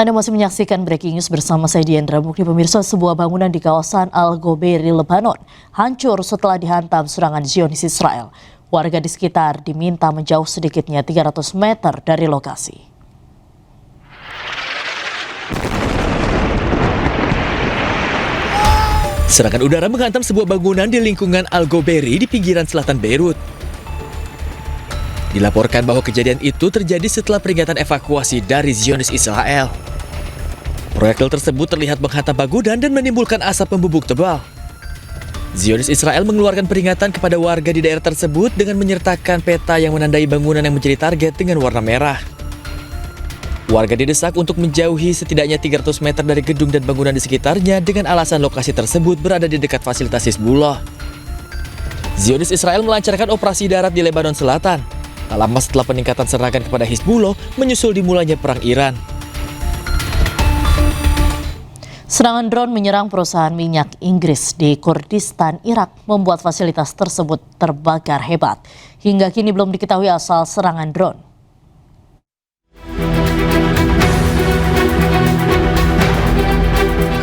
Anda masih menyaksikan Breaking News bersama saya Diandra Mukti. Pemirsa, sebuah bangunan di kawasan Al-Ghobeiri, Lebanon hancur setelah dihantam serangan Zionis Israel. Warga di sekitar diminta menjauh sedikitnya 300 meter dari lokasi. Serangan udara menghantam sebuah bangunan di lingkungan Al-Ghobeiri di pinggiran selatan Beirut. Dilaporkan bahwa kejadian itu terjadi setelah peringatan evakuasi dari Zionis Israel. Proyektil tersebut terlihat menghantam bangunan dan menimbulkan asap membubuk tebal. Zionis Israel mengeluarkan peringatan kepada warga di daerah tersebut dengan menyertakan peta yang menandai bangunan yang menjadi target dengan warna merah. Warga didesak untuk menjauhi setidaknya 300 meter dari gedung dan bangunan di sekitarnya dengan alasan lokasi tersebut berada di dekat fasilitas Hizbullah. Zionis Israel melancarkan operasi darat di Lebanon Selatan, tak lama setelah peningkatan serangan kepada Hizbullah menyusul dimulainya perang Iran. Serangan drone menyerang perusahaan minyak Inggris di Kurdistan, Irak, membuat fasilitas tersebut terbakar hebat. Hingga kini belum diketahui asal serangan drone.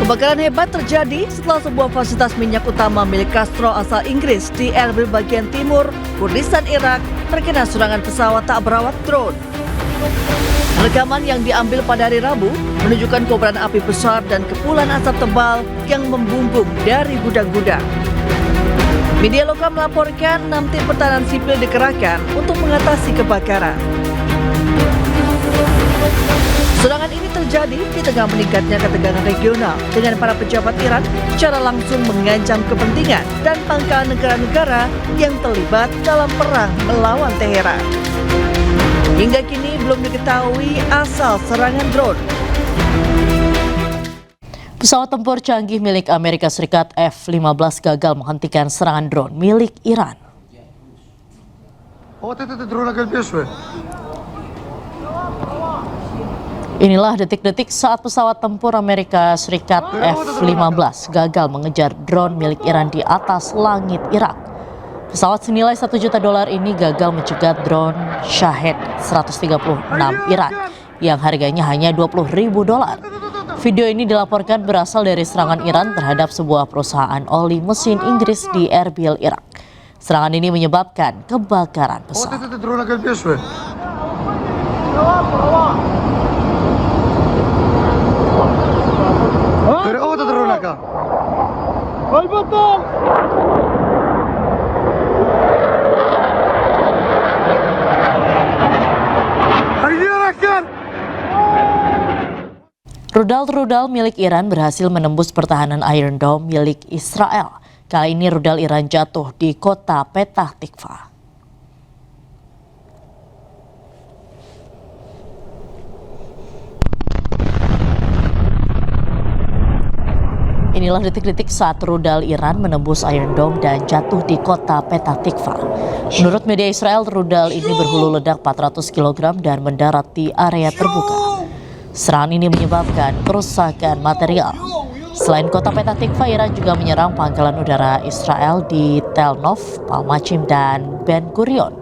Kebakaran hebat terjadi setelah sebuah fasilitas minyak utama milik Castro asal Inggris di Erbil bagian timur, Kurdistan, Irak, terkena serangan pesawat tak berawak drone. Rekaman yang diambil pada hari Rabu menunjukkan kobaran api besar dan kepulan asap tebal yang membumbung dari gudang-gudang. Media lokal melaporkan 6 tim pertahanan sipil dikerahkan untuk mengatasi kebakaran. Serangan ini terjadi di tengah meningkatnya ketegangan regional dengan para pejabat Iran secara langsung mengancam kepentingan dan pangkalan negara-negara yang terlibat dalam perang melawan Teheran. Hingga kini belum diketahui asal serangan drone. Pesawat tempur canggih milik Amerika Serikat F-15 gagal menghentikan serangan drone milik Iran. Inilah detik-detik saat pesawat tempur Amerika Serikat F-15 gagal mengejar drone milik Iran di atas langit Irak. Pesawat senilai $1 juta ini gagal mencegat drone Shahed 136 Iran yang harganya hanya $20.000. Video ini dilaporkan berasal dari serangan Iran terhadap sebuah perusahaan oli mesin Inggris di Erbil, Irak. Serangan ini menyebabkan kebakaran besar. Rudal-rudal milik Iran berhasil menembus pertahanan Iron Dome milik Israel. Kali ini rudal Iran jatuh di kota Petah Tikva. Inilah detik-detik saat rudal Iran menembus Iron Dome dan jatuh di kota Petah Tikva. Menurut media Israel, rudal ini berhulu ledak 400 kg dan mendarat di area terbuka. Serangan ini menyebabkan kerusakan material. Selain kota Petah Tikva, Iran juga menyerang pangkalan udara Israel di Tel Nov, Palmachim, dan Ben Gurion.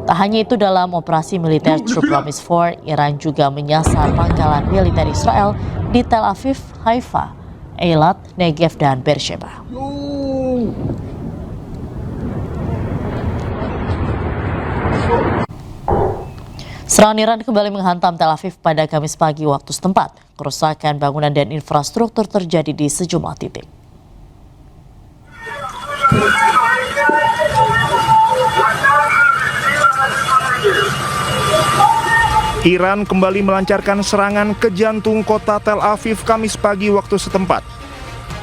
Tak hanya itu, dalam operasi militer True Promise 4, Iran juga menyasar pangkalan militer Israel di Tel Aviv, Haifa, Eilat, Negev, dan Beersheba. Serangan Iran kembali menghantam Tel Aviv pada Kamis pagi waktu setempat. Kerusakan bangunan dan infrastruktur terjadi di sejumlah titik. Iran kembali melancarkan serangan ke jantung kota Tel Aviv Kamis pagi waktu setempat.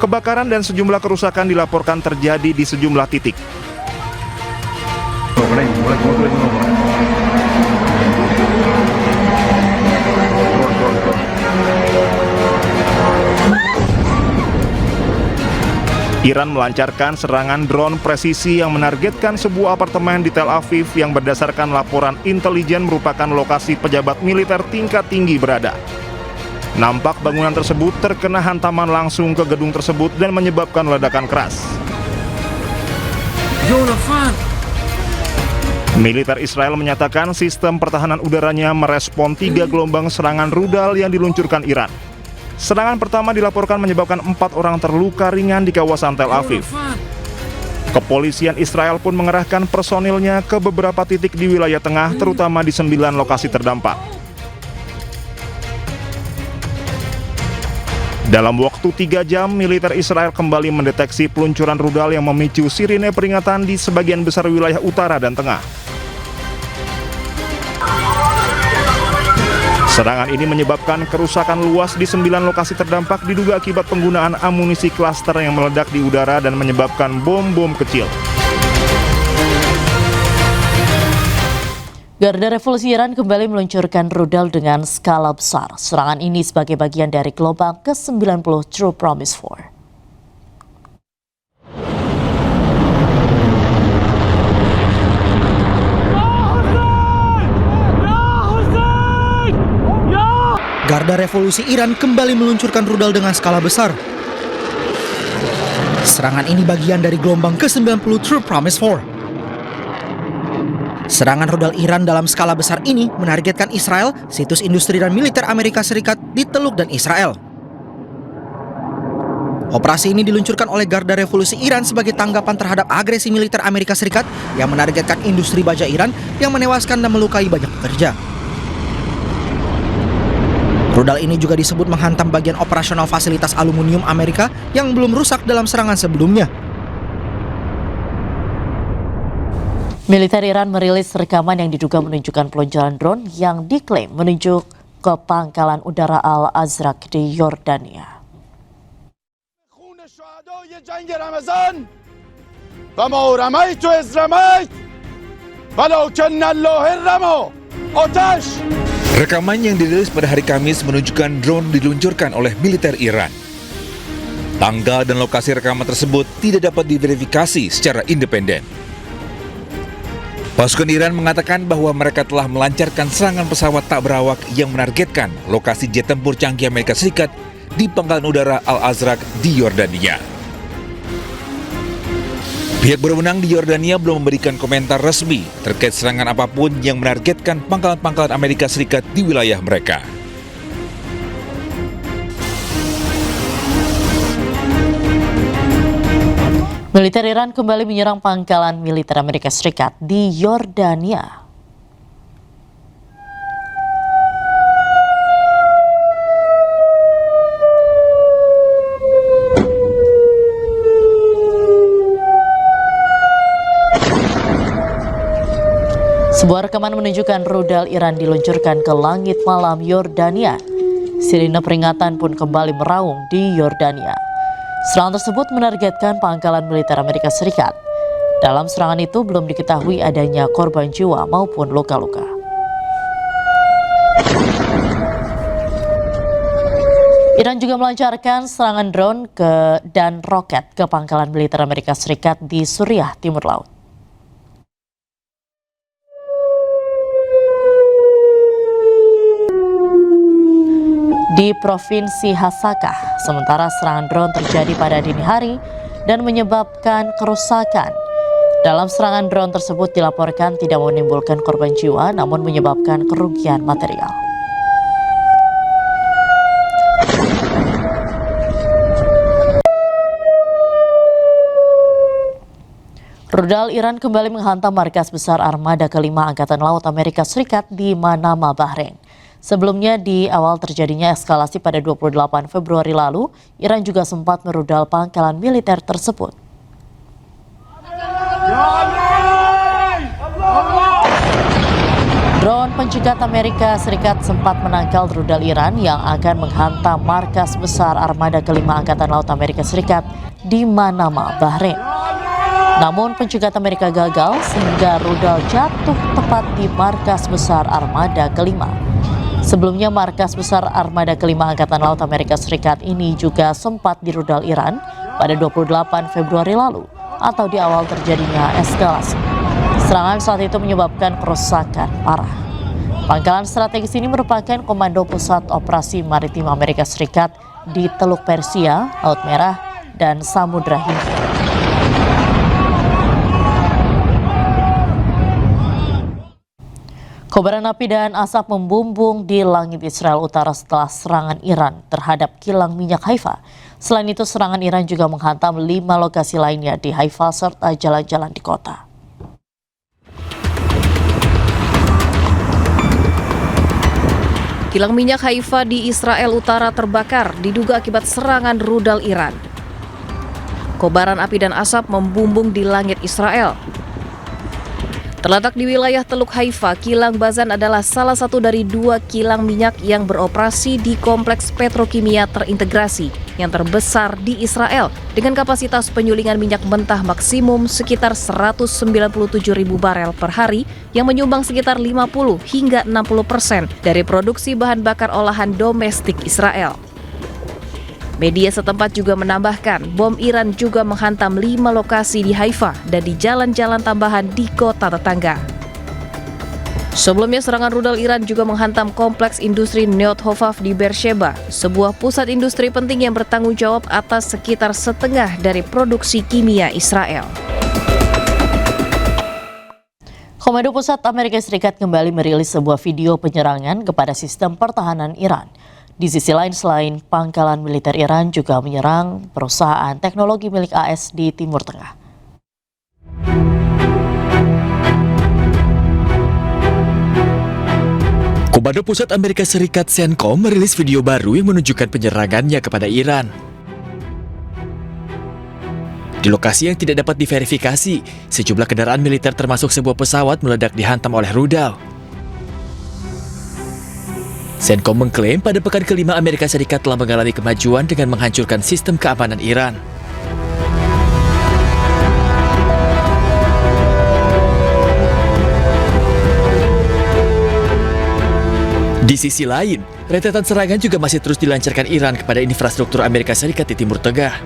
Kebakaran dan sejumlah kerusakan dilaporkan terjadi di sejumlah titik. Iran melancarkan serangan drone presisi yang menargetkan sebuah apartemen di Tel Aviv yang berdasarkan laporan intelijen merupakan lokasi pejabat militer tingkat tinggi berada. Nampak bangunan tersebut terkena hantaman langsung ke gedung tersebut dan menyebabkan ledakan keras. Militer Israel menyatakan sistem pertahanan udaranya merespon 3 gelombang serangan rudal yang diluncurkan Iran. Serangan pertama dilaporkan menyebabkan 4 orang terluka ringan di kawasan Tel Aviv. Kepolisian Israel pun mengerahkan personilnya ke beberapa titik di wilayah tengah, terutama di 9 lokasi terdampak. Dalam waktu 3 jam, militer Israel kembali mendeteksi peluncuran rudal yang memicu sirine peringatan di sebagian besar wilayah utara dan tengah. Serangan ini menyebabkan kerusakan luas di 9 lokasi terdampak diduga akibat penggunaan amunisi klaster yang meledak di udara dan menyebabkan bom-bom kecil. Garda Revolusi Iran kembali meluncurkan rudal dengan skala besar. Serangan ini sebagai bagian dari gelombang ke-90 True Promise 4. Garda Revolusi Iran kembali meluncurkan rudal dengan skala besar. Serangan ini bagian dari gelombang ke-90 True Promise 4. Serangan rudal Iran dalam skala besar ini menargetkan Israel, situs industri dan militer Amerika Serikat di Teluk dan Israel. Operasi ini diluncurkan oleh Garda Revolusi Iran sebagai tanggapan terhadap agresi militer Amerika Serikat yang menargetkan industri baja Iran yang menewaskan dan melukai banyak pekerja. Rudal ini juga disebut menghantam bagian operasional fasilitas aluminium Amerika yang belum rusak dalam serangan sebelumnya. Militer Iran merilis rekaman yang diduga menunjukkan peluncuran drone yang diklaim menuju ke pangkalan udara Al-Azraq di Yordania. Rekaman yang dirilis pada hari Kamis menunjukkan drone diluncurkan oleh militer Iran. Tanggal dan lokasi rekaman tersebut tidak dapat diverifikasi secara independen. Pasukan Iran mengatakan bahwa mereka telah melancarkan serangan pesawat tak berawak yang menargetkan lokasi jet tempur canggih Amerika Serikat di pangkalan udara Al-Azraq di Yordania. Pihak berwenang di Yordania belum memberikan komentar resmi terkait serangan apapun yang menargetkan pangkalan-pangkalan Amerika Serikat di wilayah mereka. Militer Iran kembali menyerang pangkalan militer Amerika Serikat di Yordania. Sebuah rekaman menunjukkan rudal Iran diluncurkan ke langit malam Yordania. Sirine peringatan pun kembali meraung di Yordania. Serangan tersebut menargetkan pangkalan militer Amerika Serikat. Dalam serangan itu belum diketahui adanya korban jiwa maupun luka-luka. Iran juga melancarkan serangan drone dan roket ke pangkalan militer Amerika Serikat di Suriah Timur Laut. Di Provinsi Hasakah, sementara serangan drone terjadi pada dini hari dan menyebabkan kerusakan. Dalam serangan drone tersebut dilaporkan tidak menimbulkan korban jiwa, namun menyebabkan kerugian material. Rudal Iran kembali menghantam markas besar Armada ke-5 Angkatan Laut Amerika Serikat di Manama, Bahrain. Sebelumnya di awal terjadinya eskalasi pada 28 Februari lalu, Iran juga sempat merudal pangkalan militer tersebut. Drone pencegat Amerika Serikat sempat menangkal rudal Iran yang akan menghantam markas besar Armada ke-5 Angkatan Laut Amerika Serikat di Manama, Bahrain. Namun pencegat Amerika gagal sehingga rudal jatuh tepat di markas besar Armada ke-5. Sebelumnya markas besar Armada ke-5 Angkatan Laut Amerika Serikat ini juga sempat dirudal Iran pada 28 Februari lalu atau di awal terjadinya eskalasi. Serangan saat itu menyebabkan kerusakan parah. Pangkalan strategis ini merupakan Komando Pusat Operasi Maritim Amerika Serikat di Teluk Persia, Laut Merah, dan Samudra Hindia. Kobaran api dan asap membumbung di langit Israel Utara setelah serangan Iran terhadap kilang minyak Haifa. Selain itu, serangan Iran juga menghantam 5 lokasi lainnya di Haifa serta jalan-jalan di kota. Kilang minyak Haifa di Israel Utara terbakar diduga akibat serangan rudal Iran. Kobaran api dan asap membumbung di langit Israel. Terletak di wilayah Teluk Haifa, Kilang Bazan adalah salah satu dari 2 kilang minyak yang beroperasi di kompleks petrokimia terintegrasi yang terbesar di Israel dengan kapasitas penyulingan minyak mentah maksimum sekitar 197.000 barel per hari yang menyumbang sekitar 50 hingga 60% dari produksi bahan bakar olahan domestik Israel. Media setempat juga menambahkan bom Iran juga menghantam 5 lokasi di Haifa dan di jalan-jalan tambahan di kota tetangga. Sebelumnya, serangan rudal Iran juga menghantam kompleks industri Neot Hofav di Beersheba, sebuah pusat industri penting yang bertanggung jawab atas sekitar setengah dari produksi kimia Israel. Komando Pusat Amerika Serikat kembali merilis sebuah video penyerangan kepada sistem pertahanan Iran. Di sisi lain, selain pangkalan militer Iran juga menyerang perusahaan teknologi milik AS di Timur Tengah. Komando Pusat Amerika Serikat CENTCOM merilis video baru yang menunjukkan penyerangannya kepada Iran. Di lokasi yang tidak dapat diverifikasi, sejumlah kendaraan militer termasuk sebuah pesawat meledak dihantam oleh rudal. CENTCOM mengklaim pada pekan kelima Amerika Serikat telah mengalami kemajuan dengan menghancurkan sistem keamanan Iran. Di sisi lain, rentetan serangan juga masih terus dilancarkan Iran kepada infrastruktur Amerika Serikat di Timur Tengah.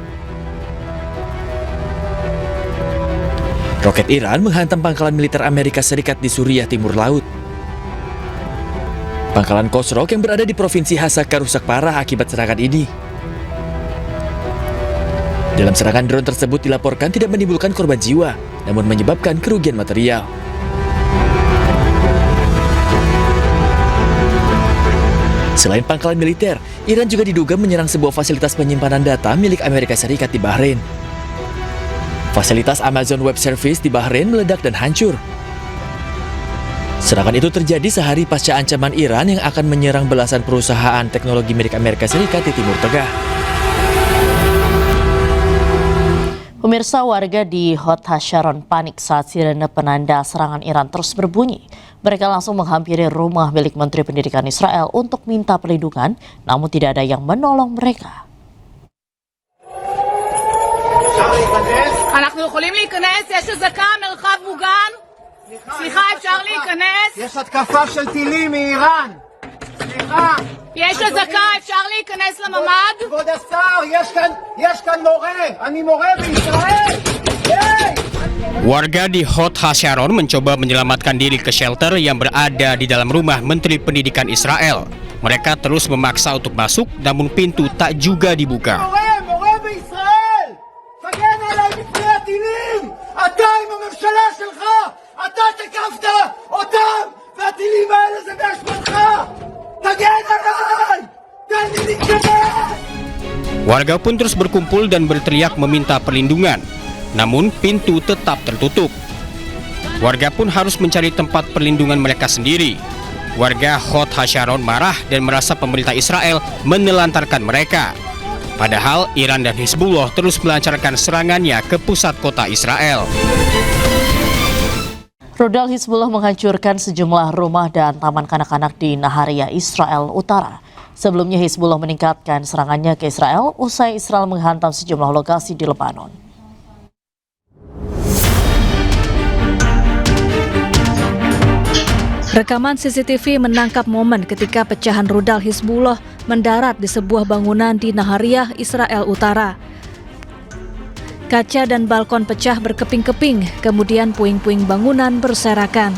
Roket Iran menghantam pangkalan militer Amerika Serikat di Suriah Timur Laut. Pangkalan Khosrow yang berada di Provinsi Hasaka rusak parah akibat serangan ini. Dalam serangan drone tersebut dilaporkan tidak menimbulkan korban jiwa, namun menyebabkan kerugian material. Selain pangkalan militer, Iran juga diduga menyerang sebuah fasilitas penyimpanan data milik Amerika Serikat di Bahrain. Fasilitas Amazon Web Service di Bahrain meledak dan hancur. Serangan itu terjadi sehari pasca ancaman Iran yang akan menyerang belasan perusahaan teknologi milik Amerika Serikat di Timur Tengah. Pemirsa, warga di Hod HaSharon panik saat sirene penanda serangan Iran terus berbunyi. Mereka langsung menghampiri rumah milik Menteri Pendidikan Israel untuk minta perlindungan, namun tidak ada yang menolong mereka. אנחנו יכולים להיכנס? יש אזעקה, מרחב מוגן? סליחה, אפשר להיכנס? יש התקפה של טילים מאיראן. סליחה. יש אזעקה, אפשר להיכנס לממ"ד? כבוד השר, יש כאן מורה. אני מורה בישראל. Warga di Hod HaSharon mencoba menyelamatkan diri ke shelter yang berada di dalam rumah Menteri Pendidikan Israel. Mereka terus memaksa untuk masuk, namun pintu tak juga dibuka. מורה בישראל. תגן עליי מפני הטילים. אתה עם הממשלה שלך. אתה תקפת אותם, והטילים האלה זה באשמתך. תגן עליי. תן לי להתקדם. Warga pun terus berkumpul dan berteriak meminta perlindungan. Namun pintu tetap tertutup. Warga pun harus mencari tempat perlindungan mereka sendiri. Warga Hod HaSharon marah dan merasa pemerintah Israel menelantarkan mereka. Padahal Iran dan Hizbullah terus melancarkan serangannya ke pusat kota Israel. Rudal Hizbullah menghancurkan sejumlah rumah dan taman kanak-kanak di Naharia, Israel Utara. Sebelumnya Hizbullah meningkatkan serangannya ke Israel usai Israel menghantam sejumlah lokasi di Lebanon. Rekaman CCTV menangkap momen ketika pecahan rudal Hizbullah mendarat di sebuah bangunan di Naharia, Israel Utara. Kaca dan balkon pecah berkeping-keping, kemudian puing-puing bangunan berserakan.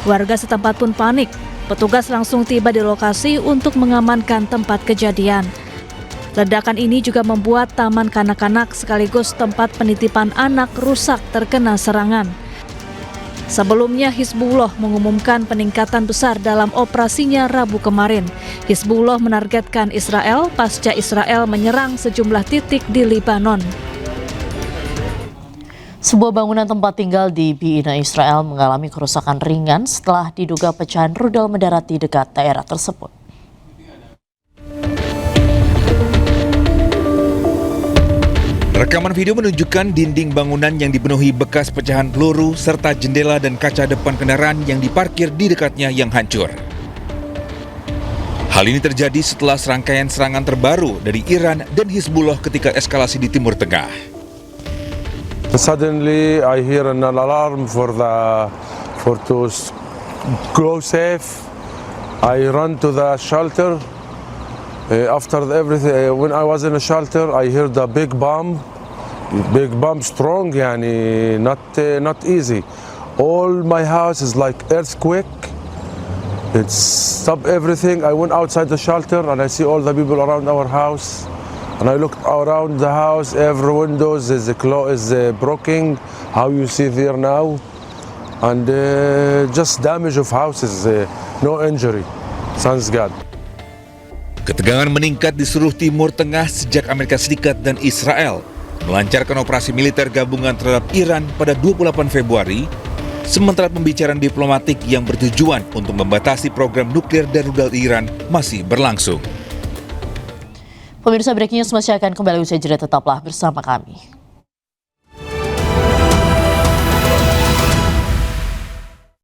Warga setempat pun panik. Petugas langsung tiba di lokasi untuk mengamankan tempat kejadian. Ledakan ini juga membuat taman kanak-kanak sekaligus tempat penitipan anak rusak terkena serangan. Sebelumnya, Hizbullah mengumumkan peningkatan besar dalam operasinya Rabu kemarin. Hizbullah menargetkan Israel pasca Israel menyerang sejumlah titik di Libanon. Sebuah bangunan tempat tinggal di Bina Israel mengalami kerusakan ringan setelah diduga pecahan rudal mendarat di dekat daerah tersebut. Rekaman video menunjukkan dinding bangunan yang dipenuhi bekas pecahan peluru serta jendela dan kaca depan kendaraan yang diparkir di dekatnya yang hancur. Hal ini terjadi setelah serangkaian serangan terbaru dari Iran dan Hizbullah ketika eskalasi di Timur Tengah. Suddenly I hear an alarm for to go safe. I run to the shelter. After everything, when I was in the shelter, I heard the big bomb strong, yani not easy. All my house is like earthquake. It stopped everything. I went outside the shelter and I see all the people around our house. And I looked around the house, every windows is broken. How you see there now, and just damage of houses, no injury. Thanks God. Ketegangan meningkat di seluruh Timur Tengah sejak Amerika Serikat dan Israel melancarkan operasi militer gabungan terhadap Iran pada 28 Februari, sementara pembicaraan diplomatik yang bertujuan untuk membatasi program nuklir dan rudal Iran masih berlangsung. Pemirsa, Breaking News masih akan kembali usai jeda, tetaplah bersama kami.